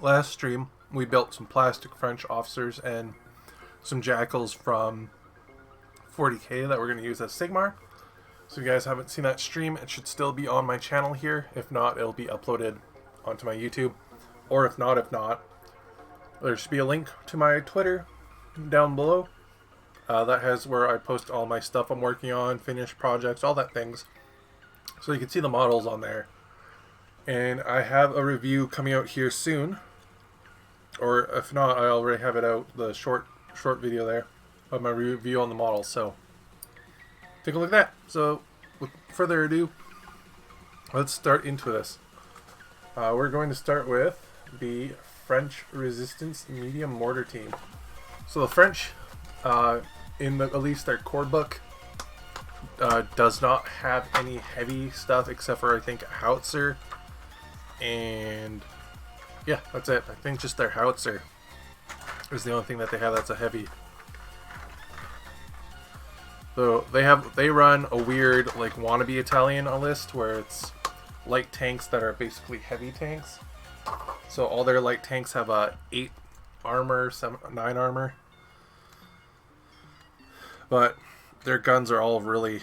Last stream, we built some plastic French officers and some jackals from 40k that we're going to use as Sigmar. So if you guys haven't seen that stream, it should still be on my channel here. If not, it'll be uploaded onto my YouTube. Or if not, there should be a link to my Twitter down below. That has where I post all my stuff I'm working on, finished projects, all that things. So you can see the models on there. And I have a review coming out here soon. Or if not, I already have it out, the short video there of my review on the models. So take a look at that. So with further ado, let's start into this. We're going to start with the French Resistance Medium Mortar Team. So the French, at least their core book, does not have any heavy stuff except for, I think, a howitzer. And yeah, that's it. I think just their howitzer is the only thing that they have that's a heavy. So they run a weird like wannabe Italian list where it's light tanks that are basically heavy tanks. So all their light tanks have 8 armor, 9 armor. But their guns are all really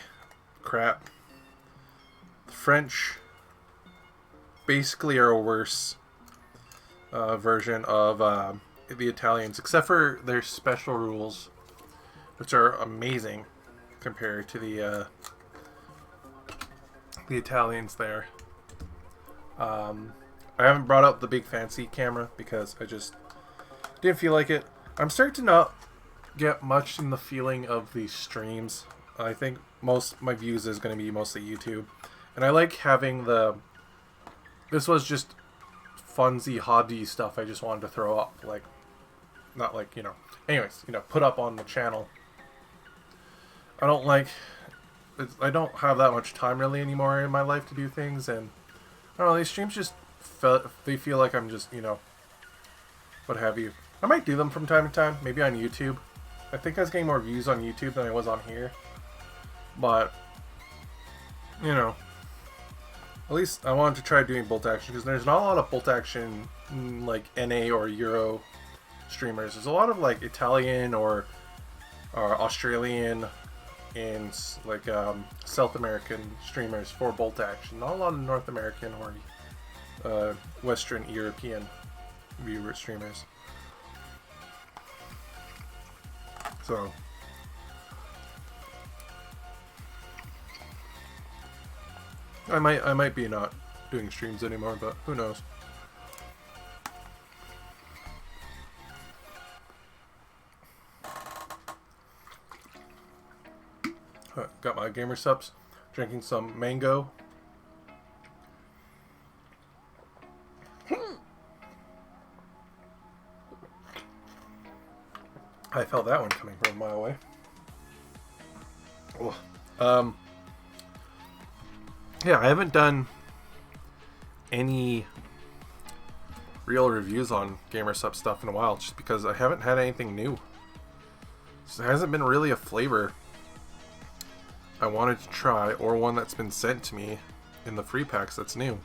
crap. The French basically are a worse version of the Italians, except for their special rules, which are amazing compared to the Italians there. I haven't brought up the big fancy camera because I just didn't feel like it. I'm starting to not get much in the feeling of these streams. I think most my views is going to be mostly YouTube, and I like having this was just funsy hobby stuff I just wanted to throw up, like not like, anyways, put up on the channel. I don't have that much time really anymore in my life to do things, and I don't know, these streams just they feel like I'm just, what have you. I might do them from time to time, maybe on YouTube. I think I was getting more views on YouTube than I was on here, but at least I wanted to try doing bolt action, because there's not a lot of bolt action like NA or Euro streamers. There's a lot of like Italian or Australian and like South American streamers for bolt action. Not a lot of North American or Western European viewer streamers. So I might be not doing streams anymore, but who knows. Got my gamer subs, drinking some mango. I felt that one coming from a mile away. Oh. Yeah, I haven't done any real reviews on GamerSub stuff in a while, just because I haven't had anything new. So there hasn't been really a flavor I wanted to try, or one that's been sent to me in the free packs that's new.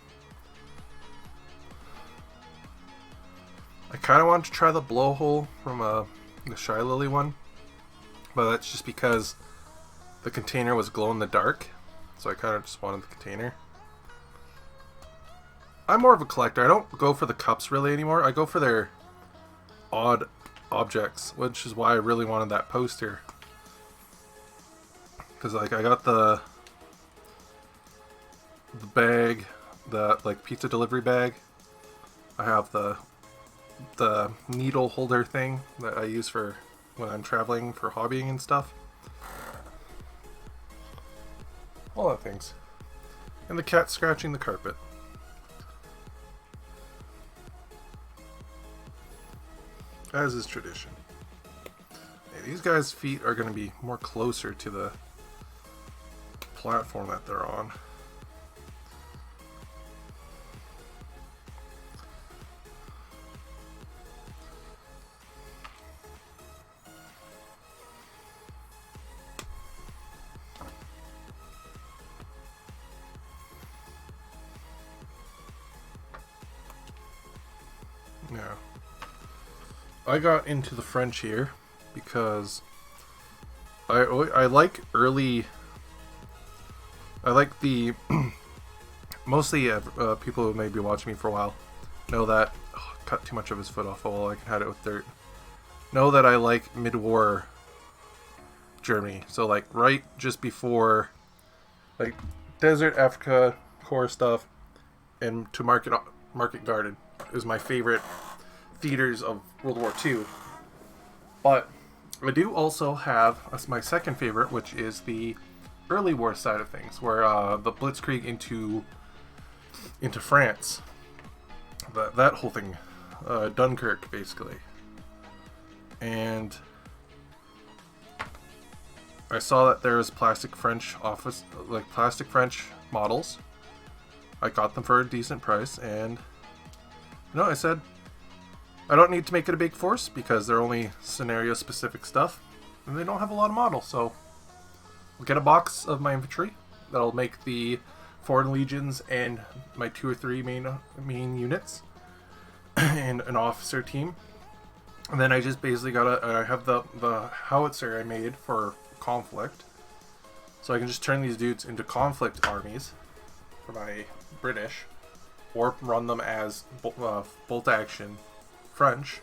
I kind of wanted to try the blowhole from the Shy Lily one, but that's just because the container was glow in the dark. So I kind of just wanted the container. I'm more of a collector. I don't go for the cups really anymore. I go for their odd objects, which is why I really wanted that poster. Because like I got the bag, the like pizza delivery bag. I have the needle holder thing that I use for when I'm traveling for hobbying and stuff. All that things. And the cat scratching the carpet. As is tradition. Hey, these guys' feet are going to be more closer to the platform that they're on. Yeah. I got into the French here because I like early. I like the mostly people who may be watching me for a while know that cut too much of his foot off. Well, I can hide it with dirt. Know that I like mid-war Germany. So like right just before, like desert Africa core stuff, and to Market Garden is my favorite theaters of World War II. But I do also have my second favorite, which is the early war side of things, where the Blitzkrieg into France, that whole thing, Dunkirk basically, and I saw that there was plastic French models. I got them for a decent price, and I said I don't need to make it a big force because they're only scenario specific stuff, and they don't have a lot of models, so I'll get a box of my infantry that'll make the foreign legions and my 2 or 3 main units and an officer team. And then I just basically I have the howitzer I made for conflict, so I can just turn these dudes into conflict armies for my British, or run them as bolt action French,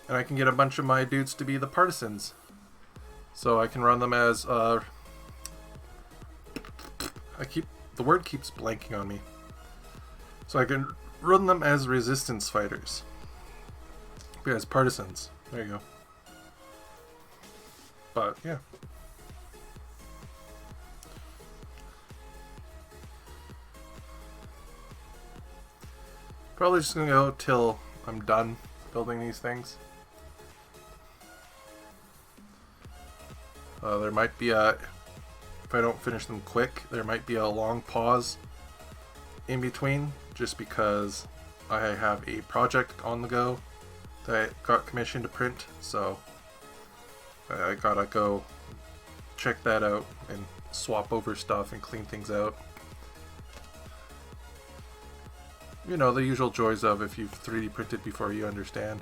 and I can get a bunch of my dudes to be the partisans, so I can run them as the word keeps blanking on me, so I can run them as resistance fighters, as partisans. There you go. But yeah, probably just gonna go till I'm done building these things. There might be if I don't finish them quick, there might be a long pause in between, just because I have a project on the go that I got commissioned to print, so I gotta go check that out and swap over stuff and clean things out. You know, the usual joys of if you've 3D printed before you understand.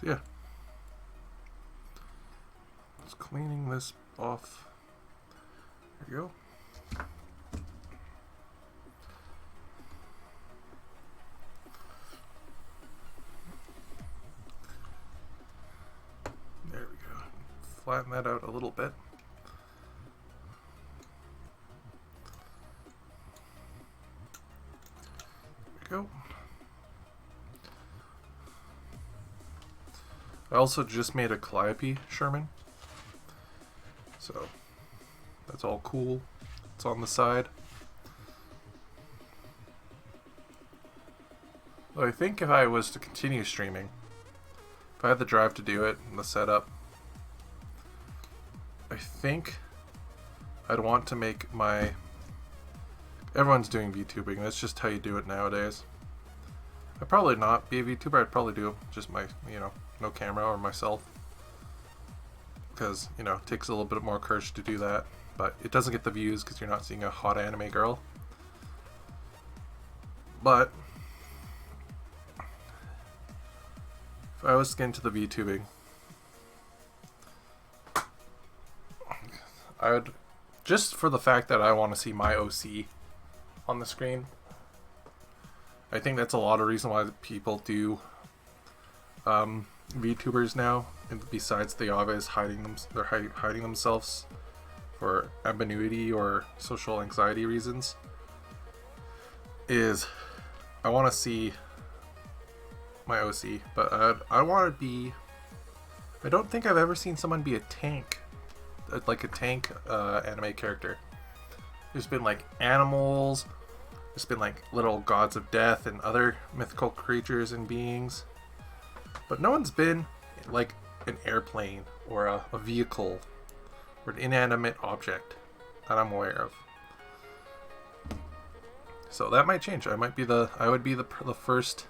So yeah. Just cleaning this off. There you go. Flatten that out a little bit. There we go. I also just made a Calliope Sherman, so that's all cool. It's on the side. I think if I was to continue streaming, if I had the drive to do it and the setup, I think I'd want to make everyone's doing VTubing, that's just how you do it nowadays. I'd probably not be a VTuber, I'd probably do just my, no camera or myself. Because, it takes a little bit more courage to do that. But it doesn't get the views because you're not seeing a hot anime girl. But if I was to get into the VTubing, I would, just for the fact that I want to see my OC on the screen. I think that's a lot of reason why people do VTubers now, and besides the obvious hiding themselves for ambiguity or social anxiety reasons, is I want to see my OC, but I want to be. I don't think I've ever seen someone be a tank. Like a tank anime character. There's been like animals, there's been like little gods of death and other mythical creatures and beings, but no one's been like an airplane or a vehicle or an inanimate object that I'm aware of. So that might change. I would be the first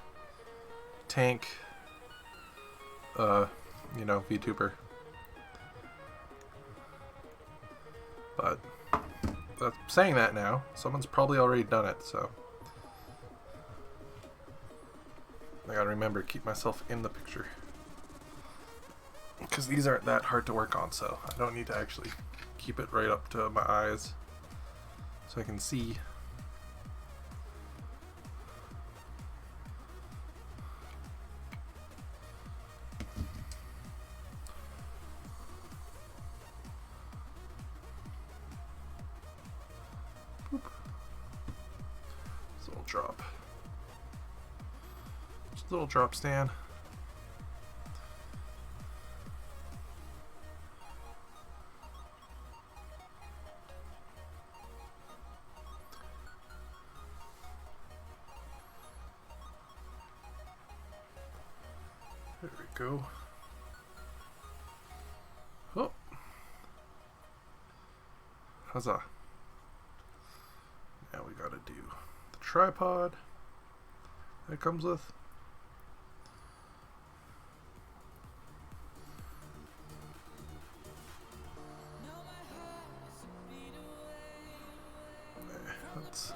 tank VTuber. But saying that now, someone's probably already done it, so I gotta remember to keep myself in the picture. Because these aren't that hard to work on, so I don't need to actually keep it right up to my eyes so I can see. Boop. This little drop. Just a little drop stand. There we go. Oh. Huzzah. Now we gotta do the tripod that it comes with. That's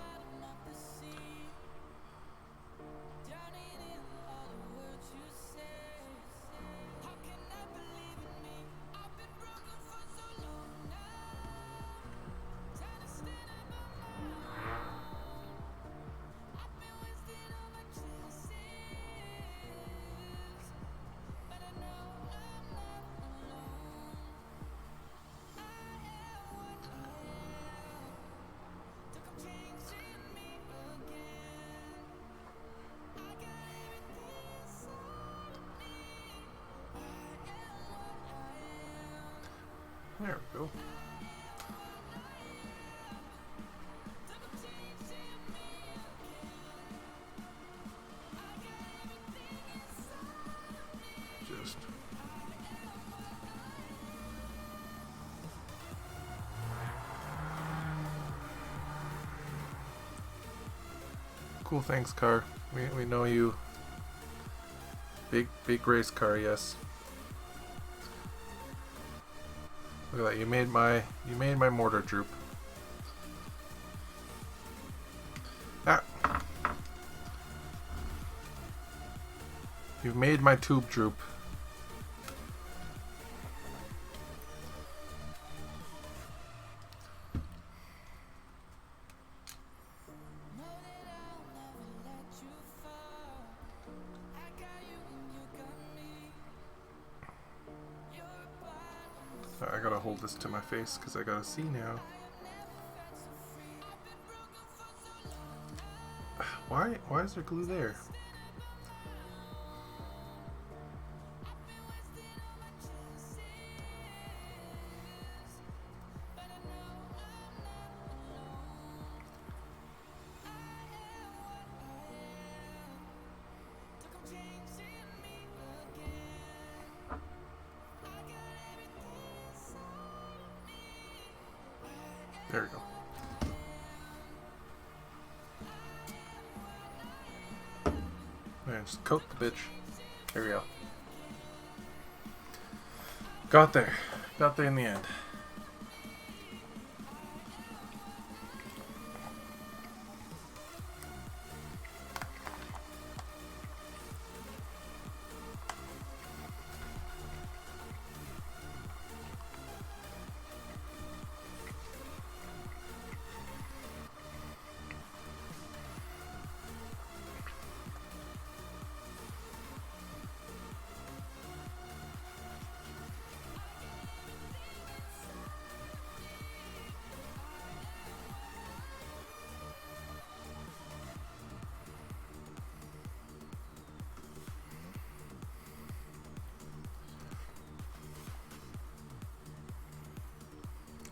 there we go. Just cool, thanks, car. We know you. Big race car, yes. Look at that, you made my mortar droop. Ah. You've made my tube droop. I gotta hold this to my face because I gotta see now. Why is there glue there? There we go. Alright, just coat the bitch. There we go. Got there. Got there in the end.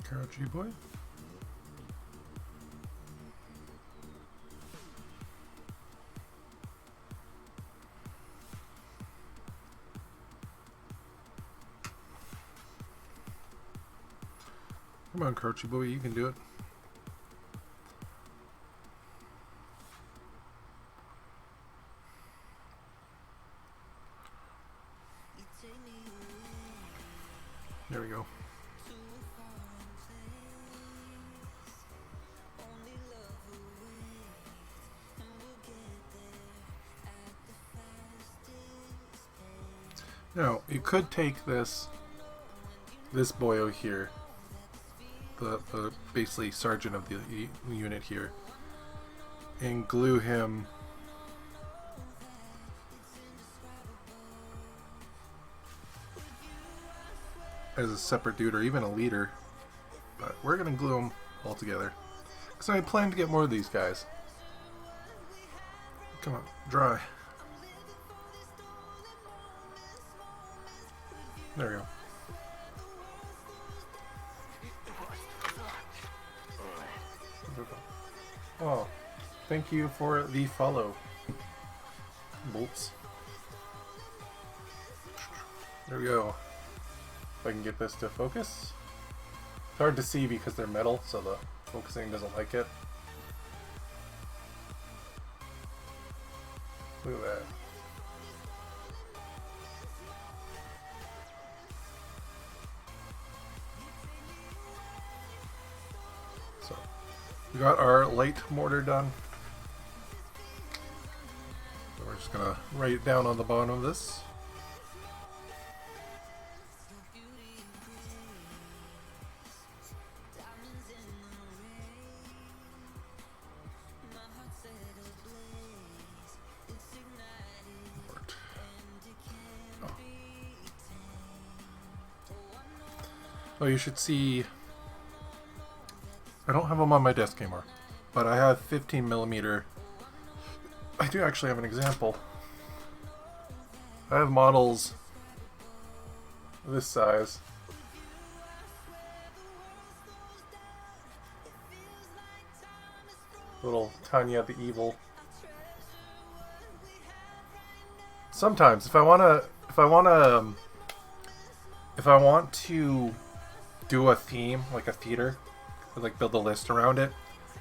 Carol G boy. Come on, Crouchy boy, you can do it. There we go. Now, you could take this boyo here, the basically sergeant of the unit here, and glue him as a separate dude, or even a leader. But we're gonna glue them all together, because I plan to get more of these guys. Come on, dry. There we go. Oh, thank you for the follow, Bolts. There we go. If I can get this to focus. It's hard to see because they're metal, so the focusing doesn't like it. Look at that. So, we got our light mortar done. So we're just gonna write it down on the bottom of this. Oh, you should see. I don't have them on my desk anymore, but I have 15mm. I do actually have an example. I have models this size. Little Tanya the Evil. Sometimes, if I want to do a theme, like a theater, like build a list around it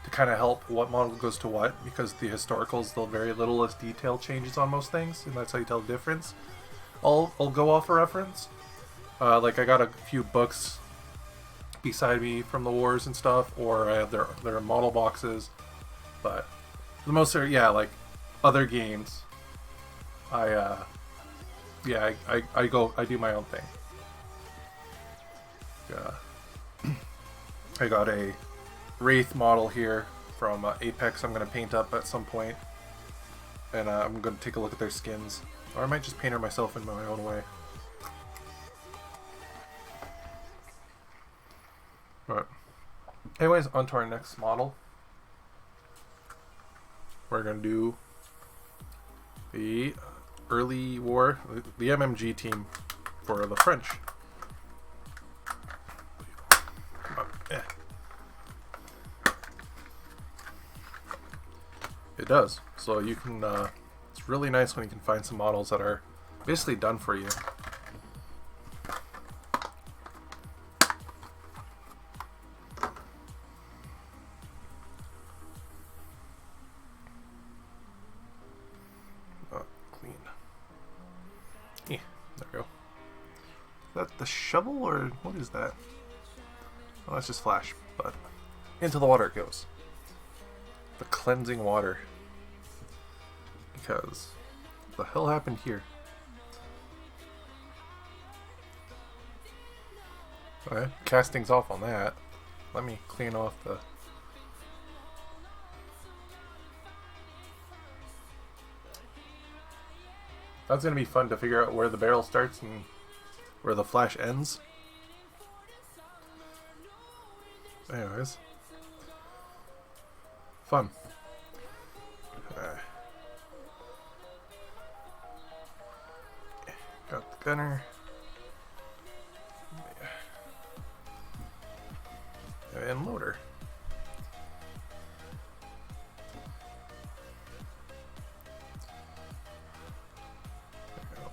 to kind of help what model goes to what, because the historicals, they'll very little as detail changes on most things, and that's how you tell the difference. I'll go off a reference. Like I got a few books beside me from the wars and stuff, or I have their model boxes, but for the most part, yeah, like other games, I do my own thing. I got a Wraith model here from Apex I'm going to paint up at some point. And I'm going to take a look at their skins. Or I might just paint her myself in my own way. Alright. Anyways, on to our next model. We're going to do the early war, the MMG team for the French. It does. So you can, it's really nice when you can find some models that are basically done for you. Clean. Yeah, there we go. Is that the shovel or what is that? Oh, that's just flash, but into the water it goes. The cleansing water. Because what the hell happened here? Alright, casting's off on that. Let me clean off the... That's gonna be fun to figure out where the barrel starts and where the flash ends. Anyways. Fun. Got the gunner. And loader. There we go.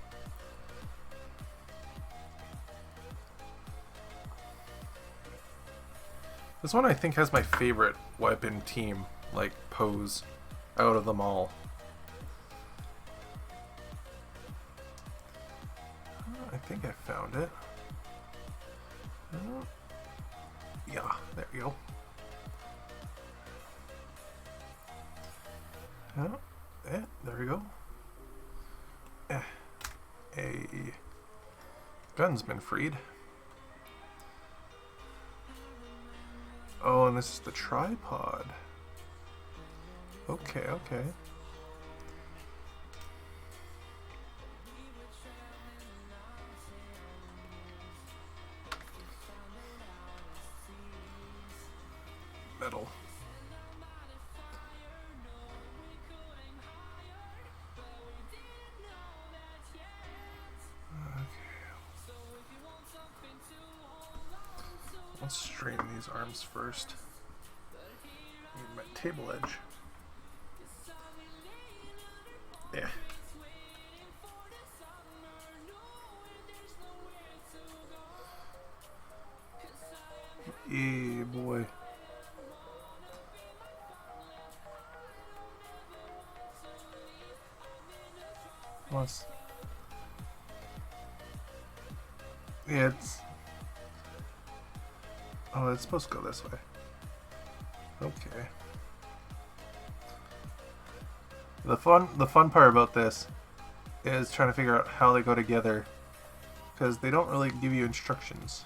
This one I think has my favorite weapon team, like, pose out of them all. I think I found it. Yeah, there we go. There we go. gun's been freed. Oh, and this is the tripod. Okay, okay. Metal. Let's straighten these arms first. Need my table edge. Yeah. Yeah, boy. Plus. Yeah, it's... Oh, it's supposed to go this way. Okay. The fun part about this is trying to figure out how they go together, because they don't really give you instructions.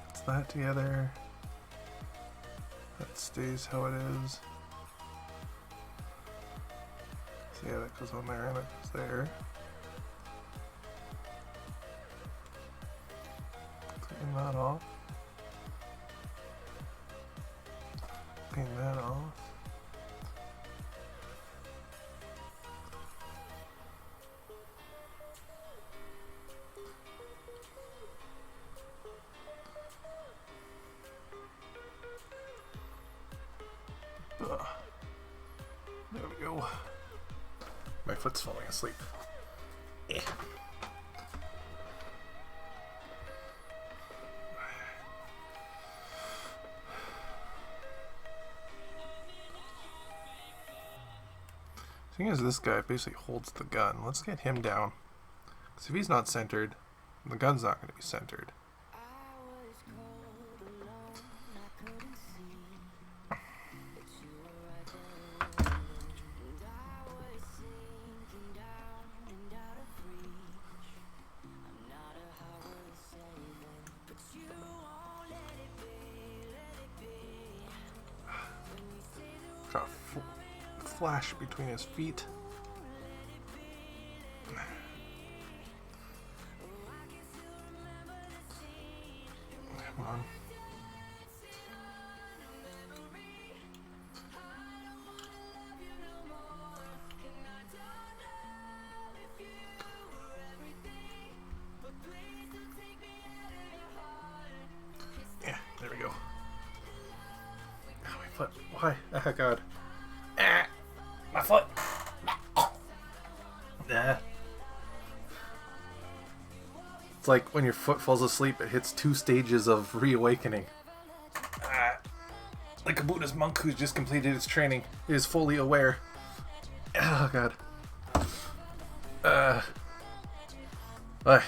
It's that together. That stays how it is. So yeah, that goes on there and that goes there. Clean that off. Clean that off. There we go. My foot's falling asleep. Eh. Thing is, this guy basically holds the gun. Let's get him down. Because if he's not centered, the gun's not going to be centered. Got a flash between his feet. Come on. Yeah, there we go. Oh, my foot. Why? Oh, God. Ah, my foot. Nah. It's like when your foot falls asleep, it hits 2 stages of reawakening. Ah. Like a Buddhist monk who's just completed his training. He is fully aware. Oh, God. My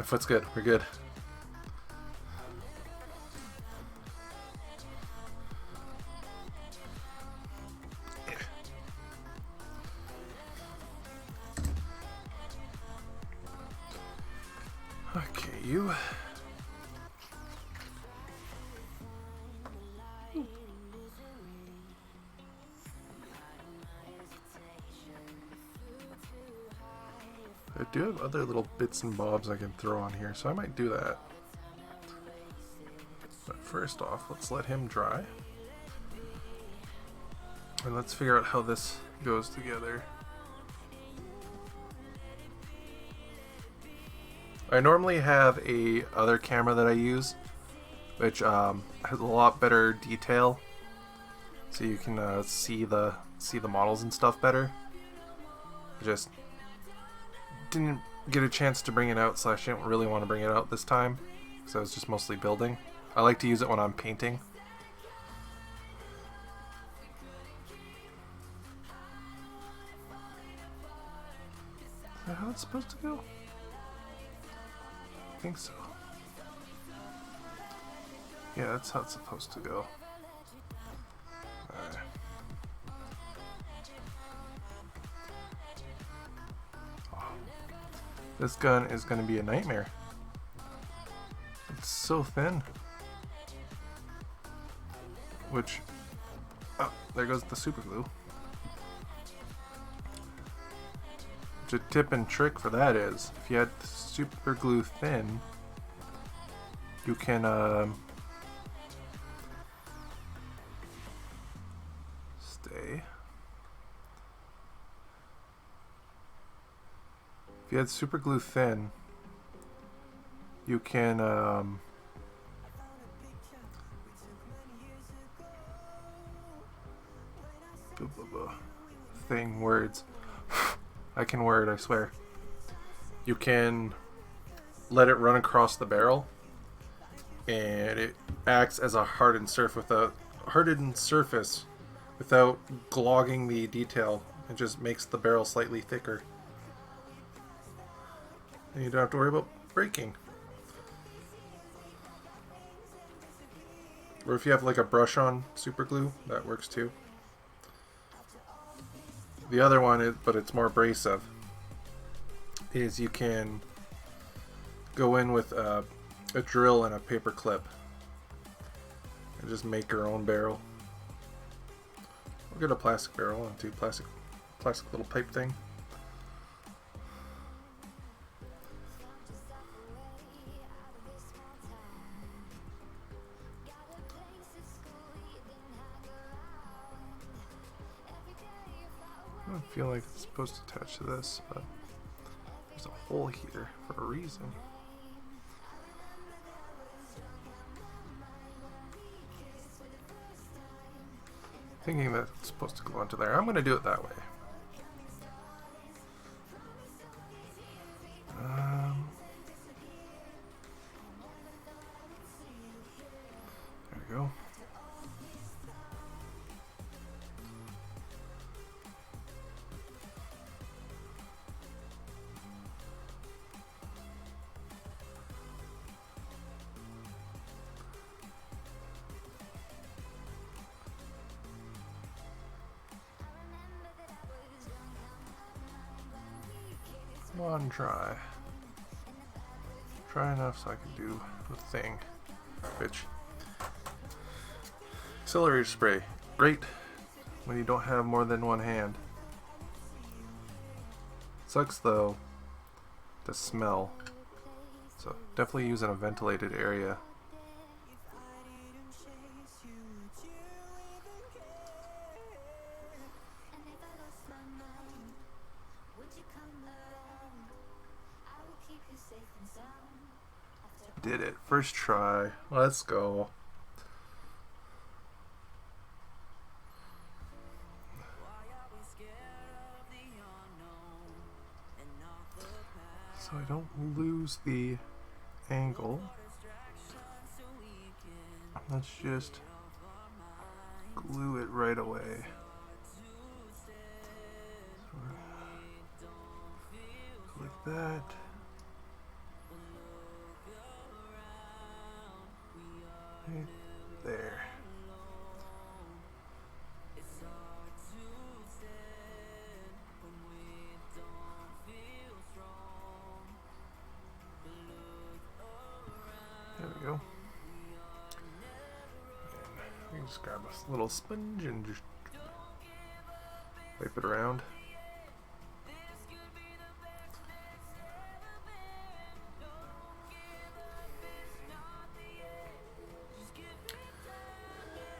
foot's good. We're good. Okay, you. I do have other little bits and bobs I can throw on here, so I might do that. But first off, let's let him dry. And let's figure out how this goes together. I normally have a other camera that I use, which has a lot better detail, so you can see the models and stuff better. I just didn't get a chance to bring it out, so I didn't really want to bring it out this time, because I was just mostly building. I like to use it when I'm painting. Is that how it's supposed to go? I think so. Yeah, that's how it's supposed to go. Alright. Oh. This gun is going to be a nightmare. It's so thin. Which... Oh, there goes the super glue. The tip and trick for that is, if you had super glue thin, you can stay. If you had super glue thin, you can thing words. I can word, I swear. You can let it run across the barrel, and it acts as a hardened surface without clogging the detail. It just makes the barrel slightly thicker, and you don't have to worry about breaking. Or if you have like a brush on super glue, that works too. The other one is, but it's more abrasive, is you can go in with a drill and a paper clip and just make your own barrel. We'll get a plastic barrel and do plastic little pipe thing. I don't feel like it's supposed to attach to this, but there's a hole here for a reason. Thinking that it's supposed to go onto there. I'm going to do it that way. There we go. One try. Try enough so I can do the thing. Which, accelerator spray, great when you don't have more than one hand. Sucks though, the smell. So definitely use in a ventilated area. Did it. First try. Let's go. So I don't lose the angle. Let's just glue it right away. Like that. Right there. There we go. And we can just grab a little sponge and just wipe it around.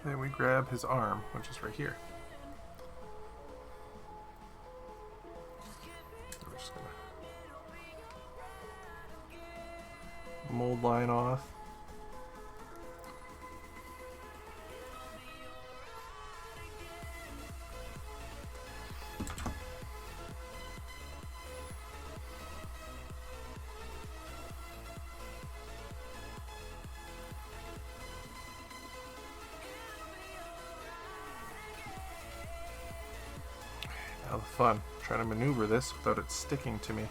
Then we grab his arm, which is right here. We're just gonna mold line off. Now the fun, trying to maneuver this without it sticking to me.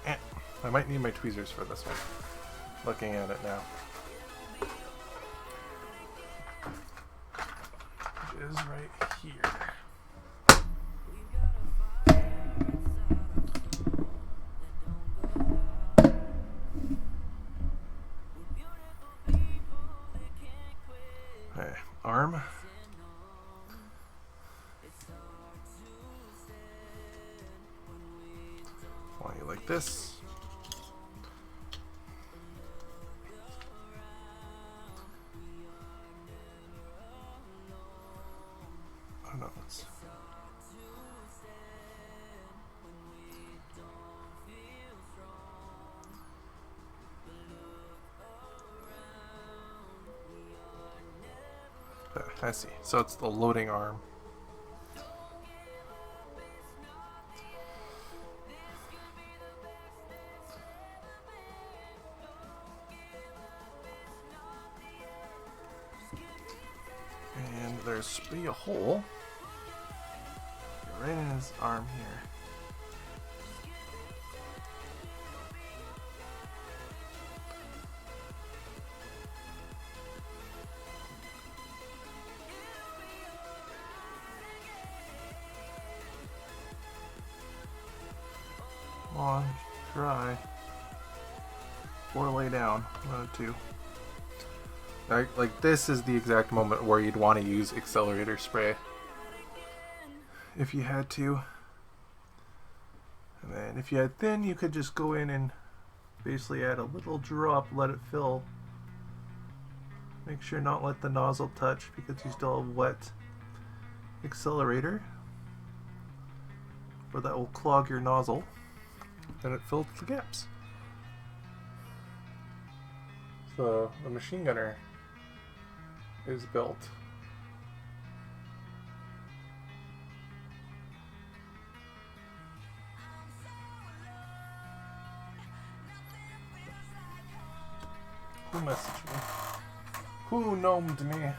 I might need my tweezers for this one. looking at it now. Which is right here. Okay, arm. Want you like this. Oh no, it's I see. So it's the loading arm. And there's be a hole right in his arm here. Come on, try. Or lay down. One of two. Like this is the exact moment where you'd want to use accelerator spray. If you had to. And then if you had thin, you could just go in and basically add a little drop, let it fill. Make sure not let the nozzle touch because you still have wet accelerator. Or that will clog your nozzle. And it fills the gaps. So the machine gunner is built. Who messaged me? Who gnomed me?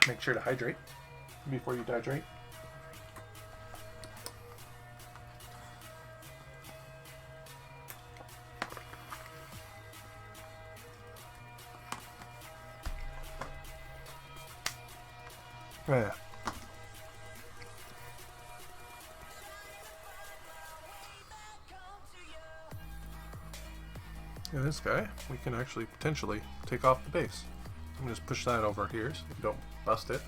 Make sure to hydrate before you dehydrate. Yeah. And this guy, we can actually potentially take off the base. I'm gonna just push that over here so you don't bust it.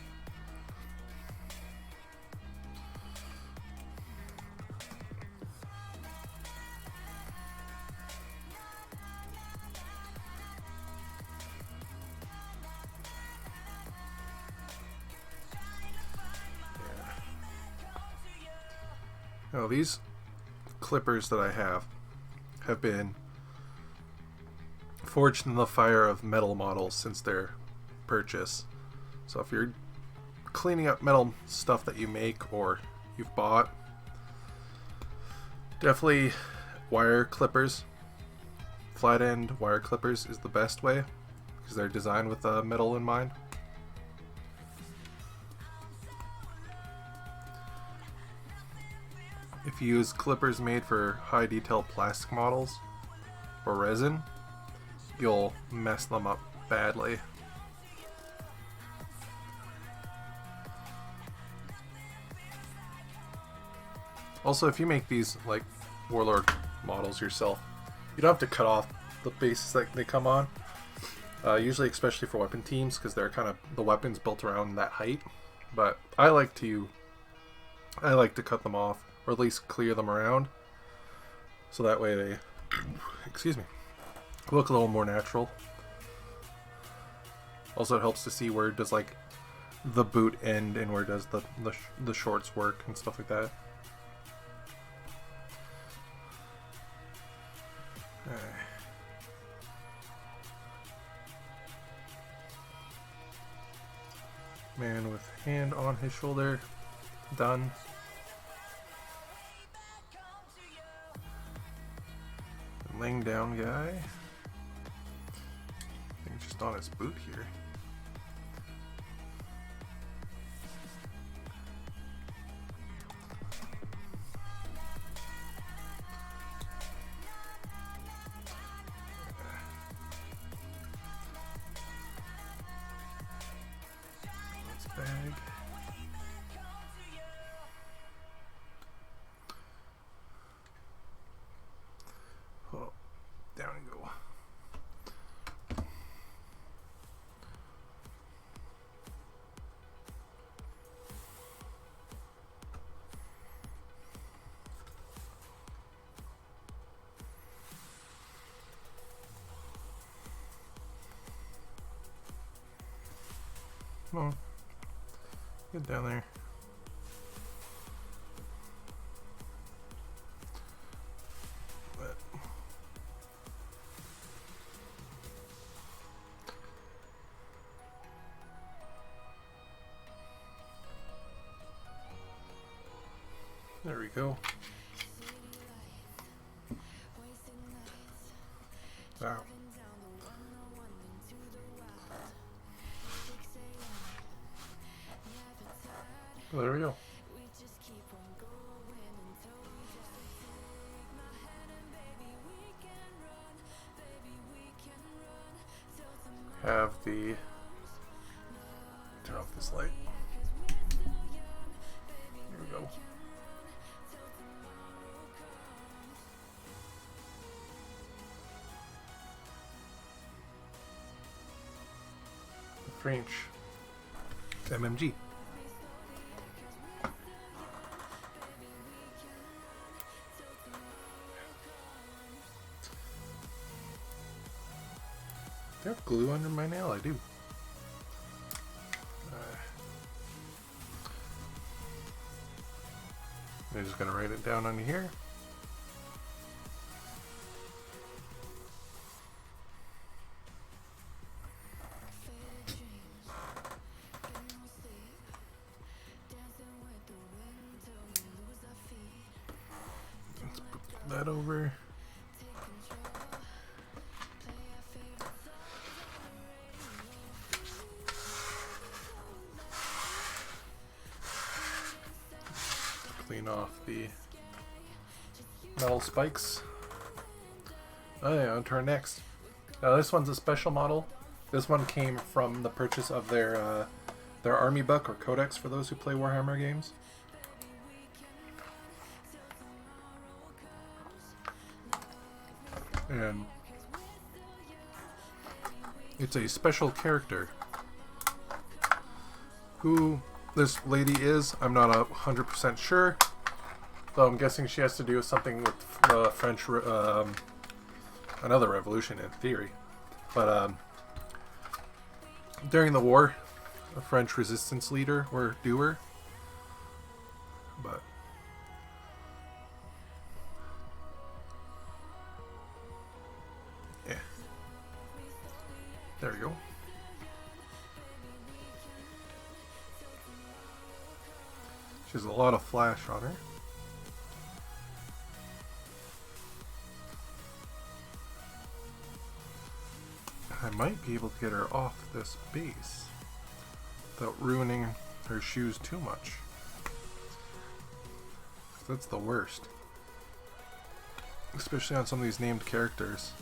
Now these clippers that I have been forged in the fire of metal models since their purchase. So if you're cleaning up metal stuff that you make or you've bought, definitely wire clippers. Flat end wire clippers is the best way because they're designed with metal in mind. If you use clippers made for high detail plastic models or resin, you'll mess them up badly. Also, if you make these like Warlord models yourself, you don't have to cut off the bases that they come on. Usually, especially for weapon teams, because they're kind of the weapons built around that height. But I like to cut them off, or at least clear them around, so that way they, excuse me, look a little more natural. Also, it helps to see where does like the boot end and where does the shorts work and stuff like that. Man with hand on his shoulder, done. laying down guy. I think just on his boot here. Bag. Oh, down you go. Come on. Get down there. But there we go. Wow. Well, there we go. Have the turn off this light. Here we go. The French MMG. Do I have glue under my nail? I do. I'm just going to write it down on here. Let's put that over. Clean off the metal spikes. Oh yeah, on to our next. Now this one's a special model. This one came from the purchase of their army book or codex for those who play Warhammer games. And it's a special character. Who this lady is, I'm not 100% sure. Though I'm guessing she has to do with something with the French, another revolution in theory. But during the war, a French resistance leader or doer. But yeah, there we go. She has a lot of flash on her. I might be able to get her off this base without ruining her shoes too much. That's the worst. Especially on some of these named characters.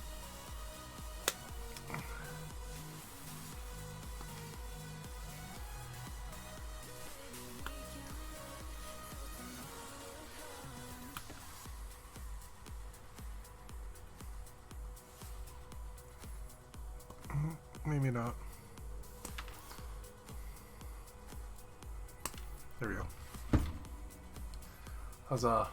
Maybe not. There we go. Huzzah.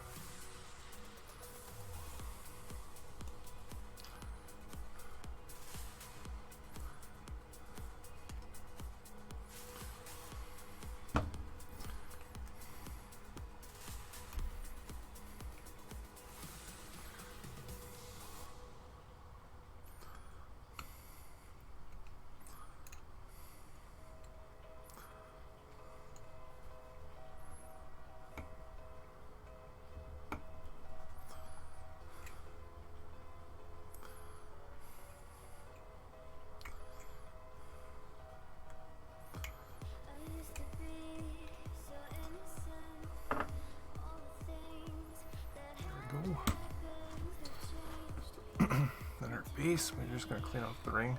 case, we're just going to clean off the ring.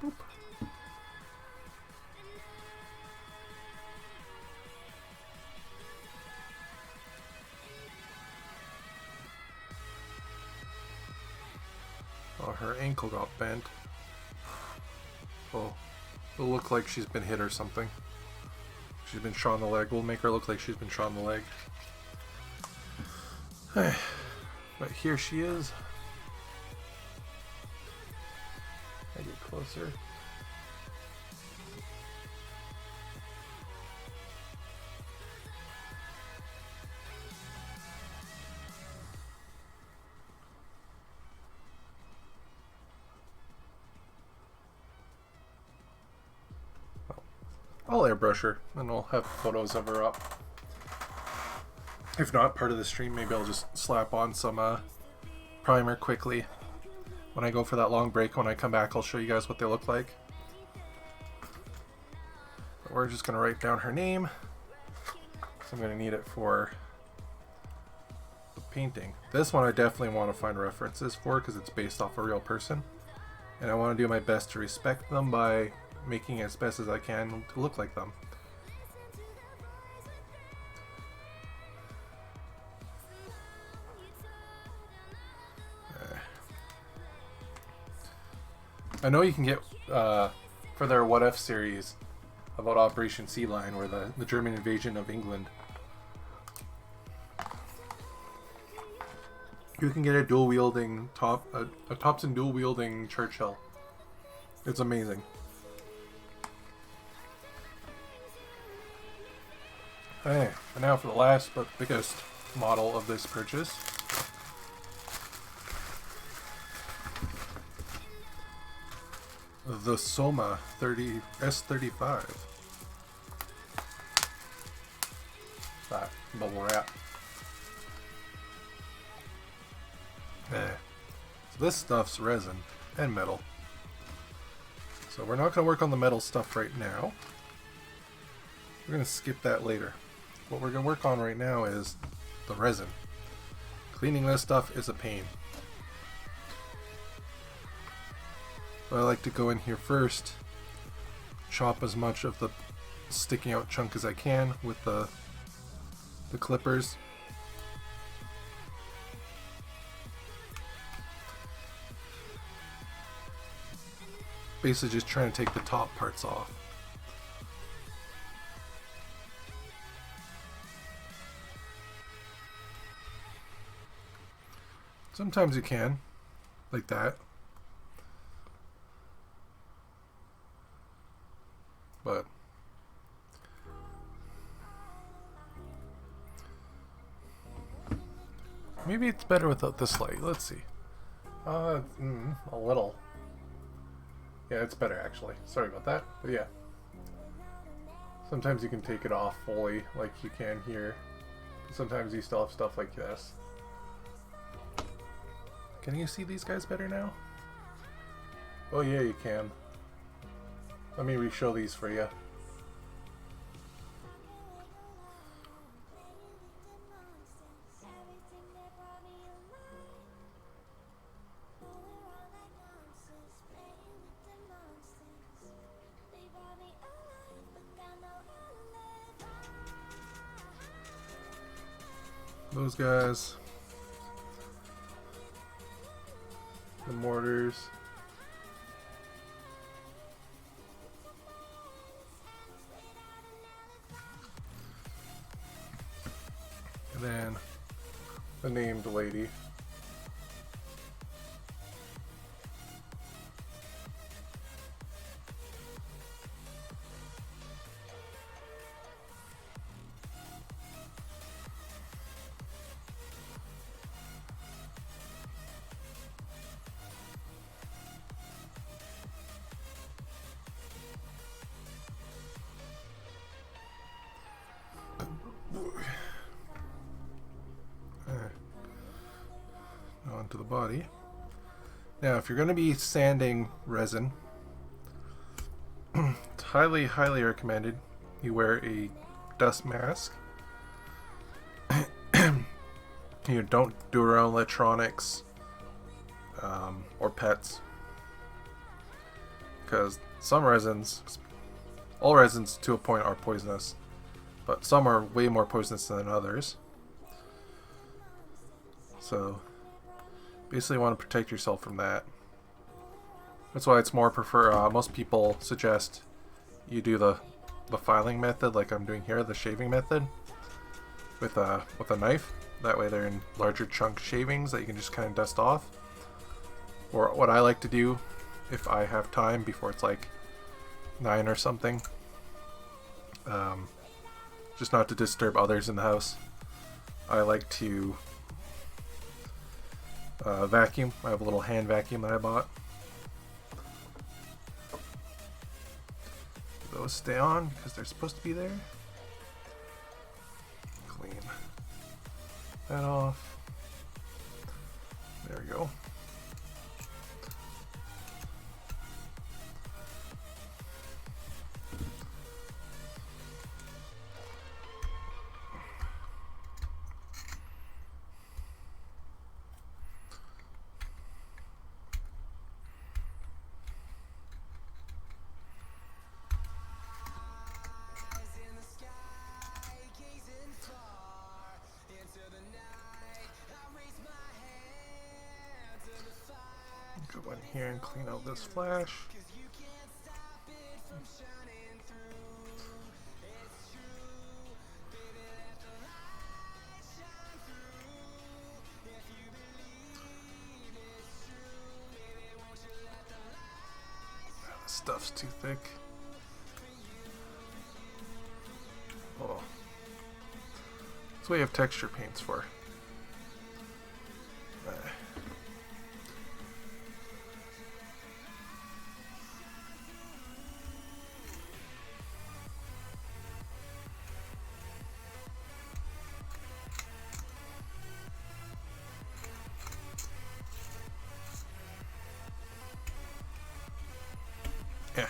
Boop. Oh, her ankle got bent. Oh, it'll look like she's been hit or something. She's been shot in the leg. We'll make her look like she's been shot in the leg. But here she is. I get closer. I'll airbrush her and we'll have photos of her up. If not part of the stream, maybe I'll just slap on some primer quickly. When I go for that long break, when I come back, I'll show you guys what they look like. But we're just going to write down her name. So I'm going to need it for the painting. This one I definitely want to find references for because it's based off a real person. And I want to do my best to respect them by making it as best as I can to look like them. I know you can get for their What If series about Operation Sea Lion, or the German invasion of England. You can get a dual wielding a Thompson dual wielding Churchill. It's amazing. Okay, and now for the last but biggest model of this purchase. The Soma S35. That bubble wrap. So this stuff's resin and metal. So we're not going to work on the metal stuff right now. We're going to skip that later. What we're going to work on right now is the resin. Cleaning this stuff is a pain. So I like to go in here first, chop as much of the sticking out chunk as I can with the clippers. Basically just trying to take the top parts off. Sometimes you can, like that. But maybe it's better without this light. Let's see. A little. Yeah, it's better actually. Sorry about that. But yeah. Sometimes you can take it off fully like you can here. Sometimes you still have stuff like this. Can you see these guys better now? Oh yeah, you can. Let me re-show these for you. Those guys. The mortars. And then the named lady. onto the body. Now, if you're going to be sanding resin, it's highly, highly recommended you wear a dust mask. You don't do around electronics or pets, because some resins, all resins to a point are poisonous, but some are way more poisonous than others. So basically you want to protect yourself from that. That's why it's more most people suggest you do the filing method like I'm doing here, the shaving method with a knife. That way they're in larger chunk shavings that you can just kind of dust off. Or what I like to do, if I have time before it's like 9 or something, just not to disturb others in the house, I like to vacuum. I have a little hand vacuum that I bought. Those stay on because they're supposed to be there. Clean that off. There we go. Go in here and clean out this flash. This stuff's too thick. Oh. That's what you have texture paints for. Yeah.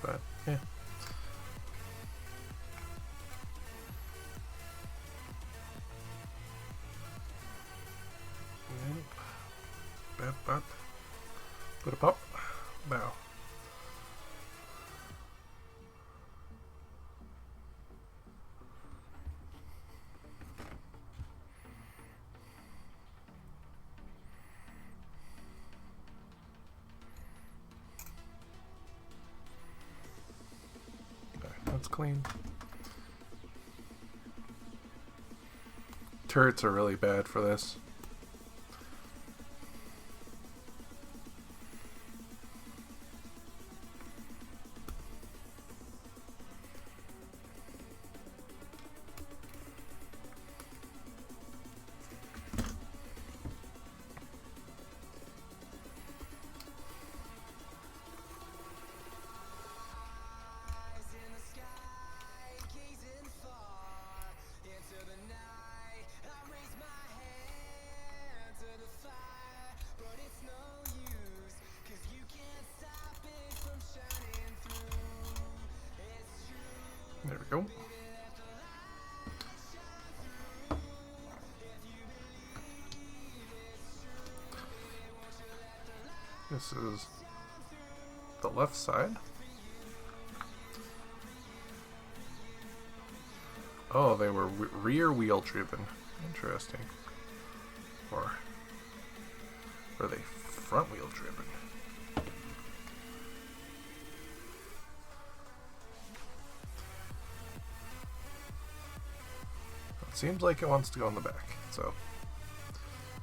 But yeah. Bop. Put a pop. Bow. That's clean. Turrets are really bad for this. There we go. This is the left side. Oh, they were rear wheel driven. Interesting. Or were they front wheel driven? Seems like it wants to go on the back, so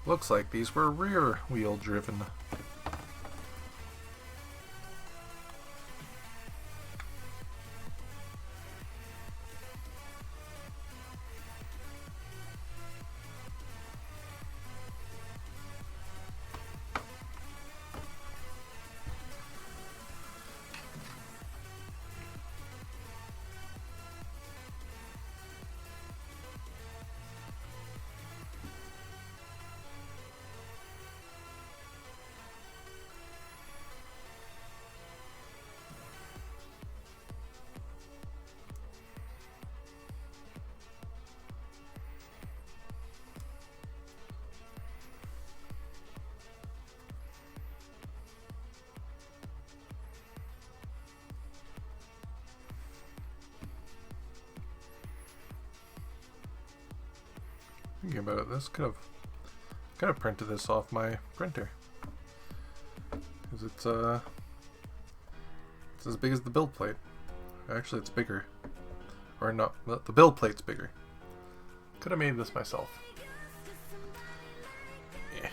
looks like these were rear wheel driven. Thinking about it, this could have printed this off my printer, because it's as big as the build plate. Actually, it's bigger, or not. The build plate's bigger. Could have made this myself. Yeah.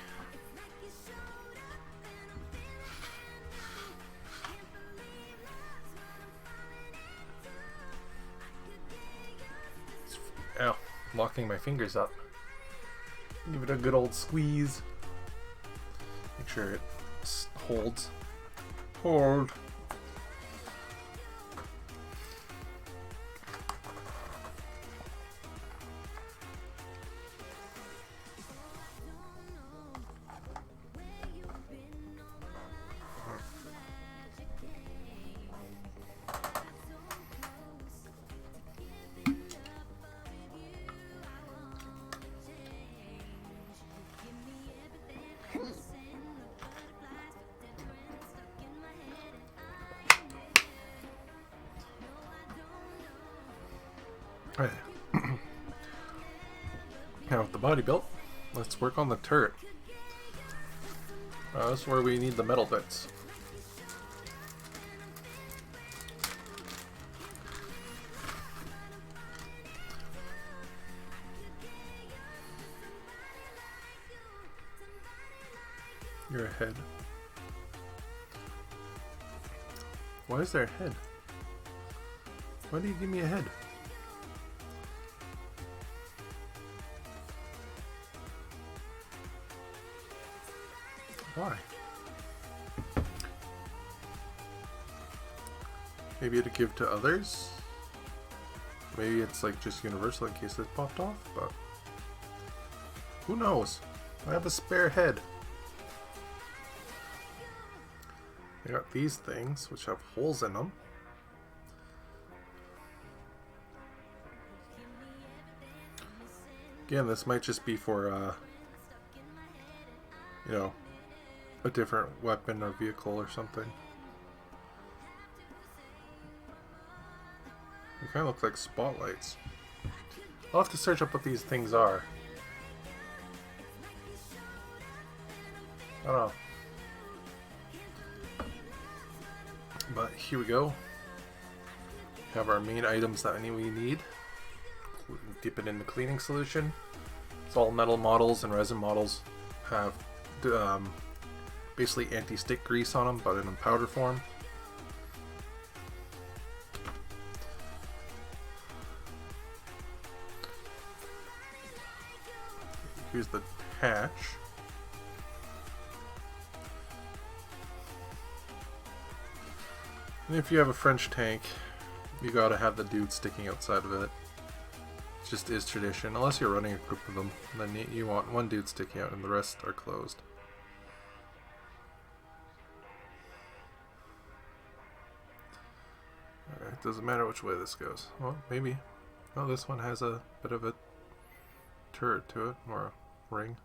Ow, locking my fingers up. Give it a good old squeeze. Make sure it holds. Hold. Right. Now with the body built, let's work on the turret. That's where we need the metal bits. Your head. Why is there a head? Why do you give me a head? Why? Maybe to give to others? Maybe it's like just universal in case this popped off, but who knows? I have a spare head. I got these things which have holes in them. Again, this might just be for you know, a different weapon or vehicle or something. They kind of look like spotlights. I'll have to search up what these things are. I don't know. But here we go. Have our main items that we need. Dip it in the cleaning solution. It's all metal models and resin models have basically anti-stick grease on them, but in a powder form. Here's the hatch. And if you have a French tank, you gotta have the dude sticking outside of it. It just is tradition. Unless you're running a group of them, then you want one dude sticking out and the rest are closed. It doesn't matter which way this goes. Well, maybe. Oh, this one has a bit of a turret to it, or a ring.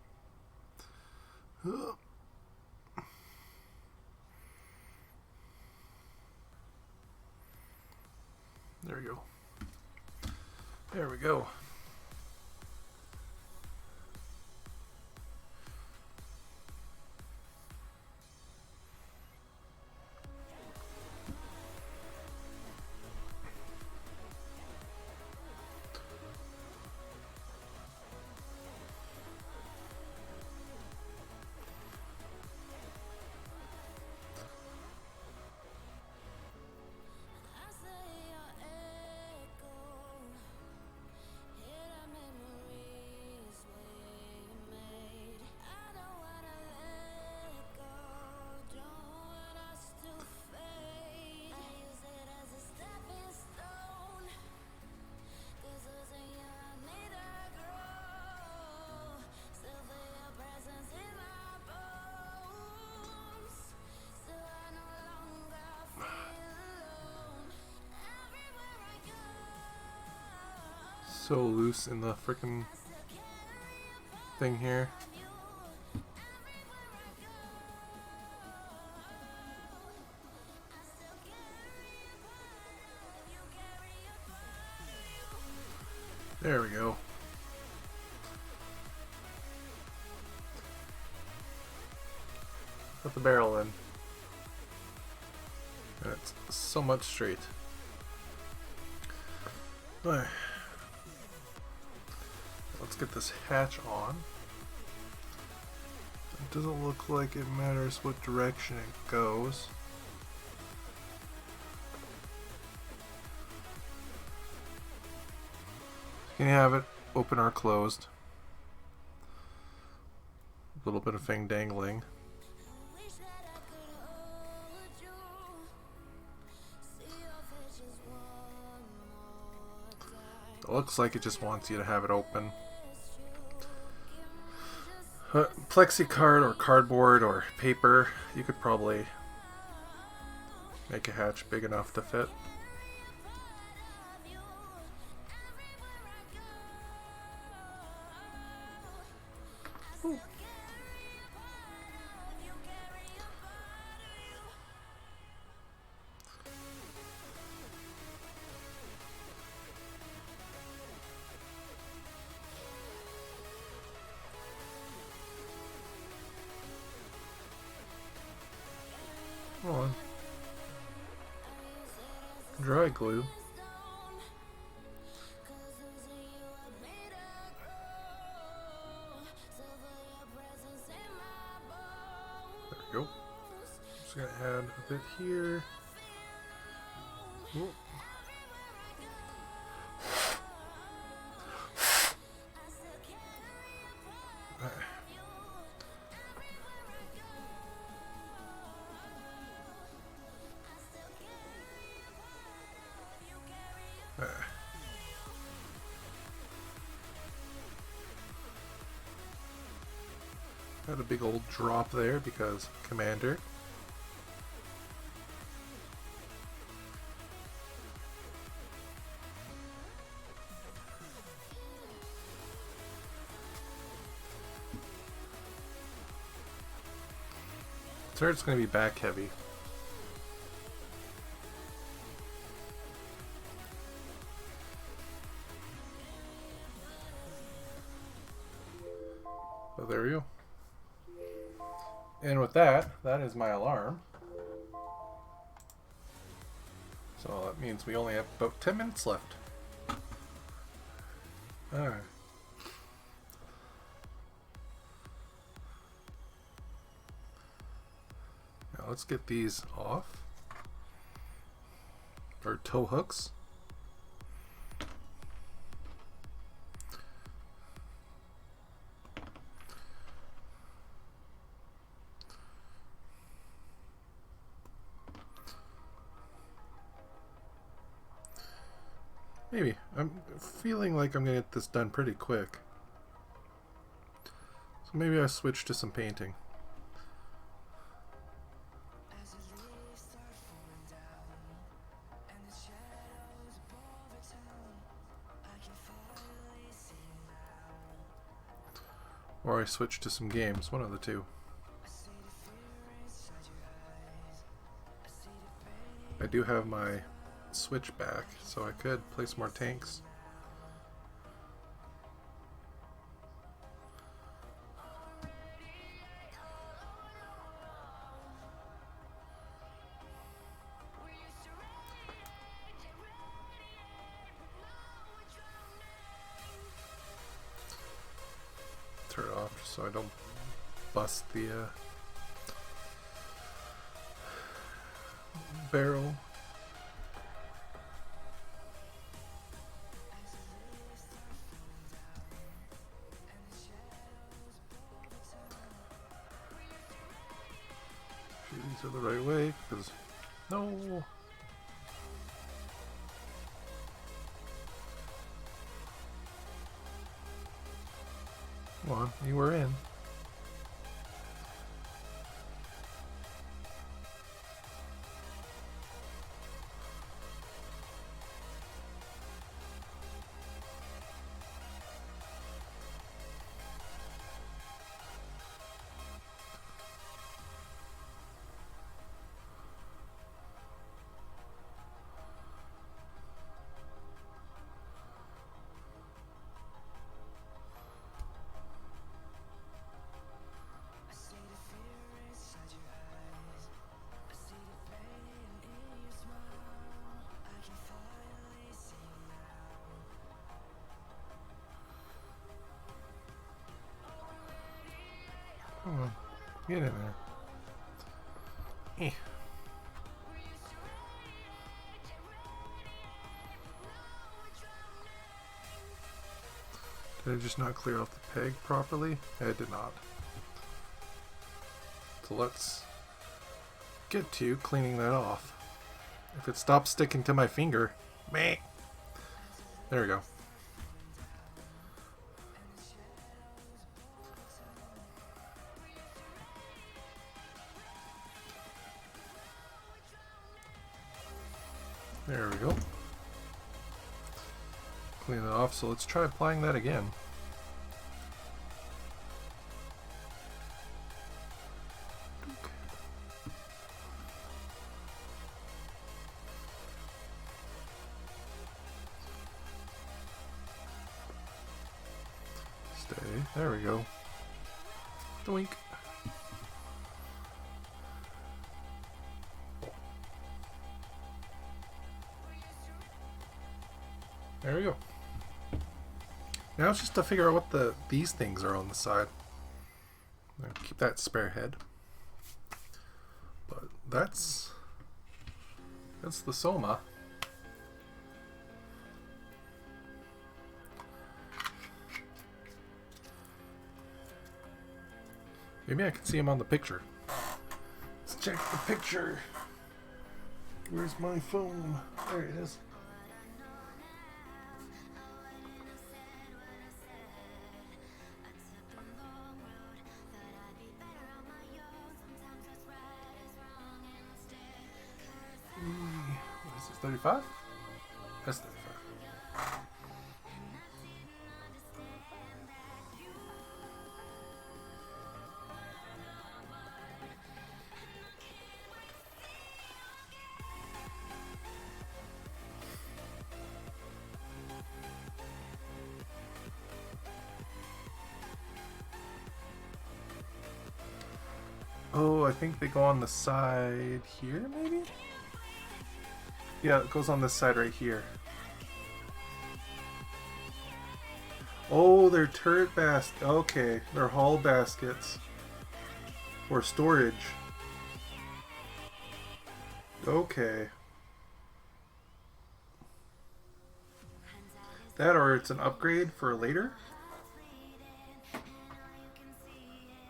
There we go. There we go. So loose in the frickin' thing here. There we go. Put the barrel in. And it's so much straight. Alright. Let's get this hatch on. It doesn't look like it matters what direction it goes. You can have it open or closed. A little bit of thing dangling. It looks like it just wants you to have it open. Plexi card or cardboard or paper, you could probably make a hatch big enough to fit. Ooh. Come on. Dry glue. There we go. Just gonna add a bit here. Ooh. Had a big old drop there because Commander. Turret's going to be back heavy. So there we go. And with that, that is my alarm. So that means we only have about 10 minutes left. Alright. Now let's get these off. Our tow hooks. Maybe. I'm feeling like I'm going to get this done pretty quick. So maybe I switch to some painting. Or I switch to some games, one of the two. I do have my Switch back, so I could play some more tanks. Turn it off so I don't bust the barrel. These are the right way, because no. Come on, you were in. Get in there. Eh. Did I just not clear off the peg properly? I did not. So let's get to cleaning that off. If it stops sticking to my finger, meh. There we go. There we go. Clean it off, so let's try applying that again. Stay. There we go. Doink. There we go. Now it's just to figure out what these things are on the side. I'll keep that spare head. But that's the soma. Maybe I can see him on the picture. Let's check the picture. Where's my phone? There it is. What is this, 35? That's 35. Oh, I think they go on the side here, maybe? Yeah, it goes on this side right here. Oh, they're turret baskets. Okay, they're hull baskets. For storage. Okay. That or it's an upgrade for later?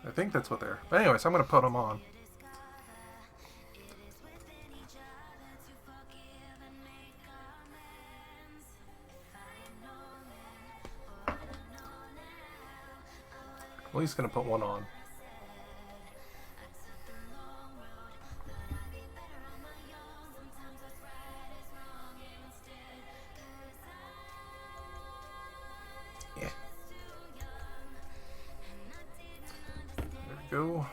I think that's what they're. But anyways, I'm going to put them on. Well, he's going to put one on. Yeah. There we go.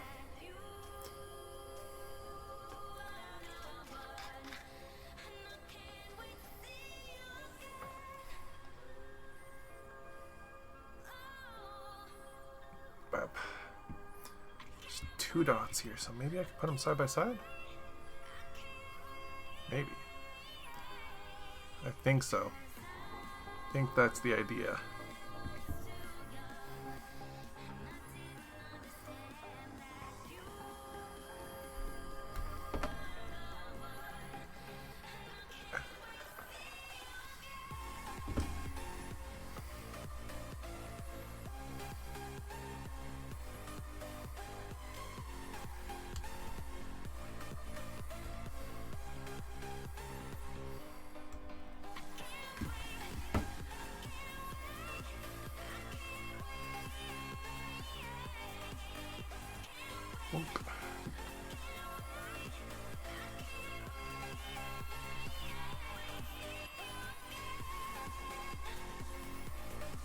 There's 2 dots here, so maybe I can put them side by side? Maybe. I think so. I think that's the idea.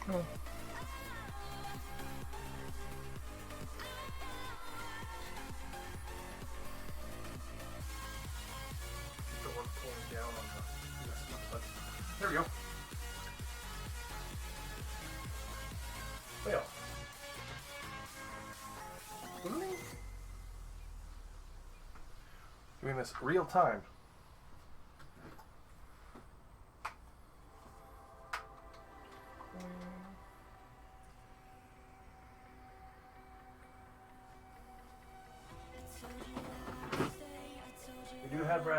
Oh. Keep the one pulling down on the USB plug. There we go. Well. Doing this real time.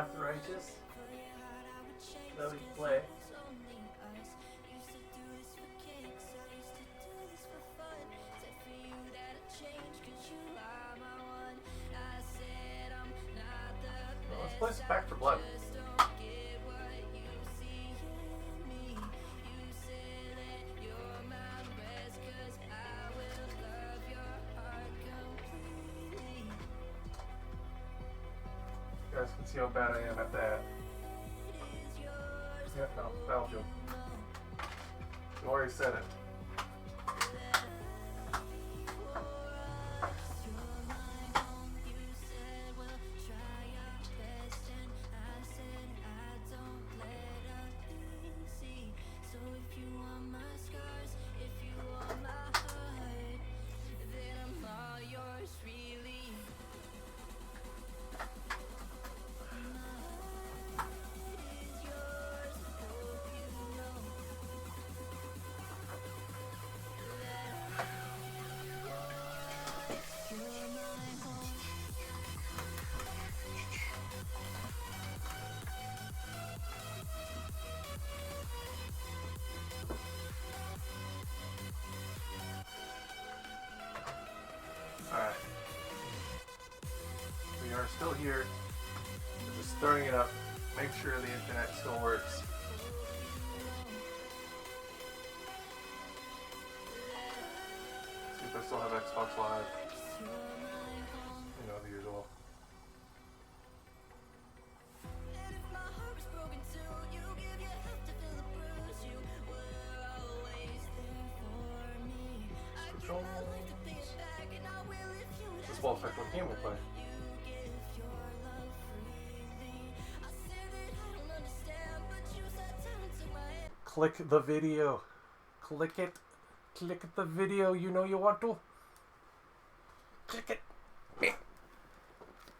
arthritis. That we can play. Well, let's play some Back for Blood. You guys can see how bad I am at that. Yeah, no, Battlefield. You already said it. Alright. We are still here. We're just throwing it up. Make sure the internet still works. See if I still have Xbox Live. You know, the usual. Controls. This will affect what game we play. Click the video. Click it. Click the video. You know you want to. Click it.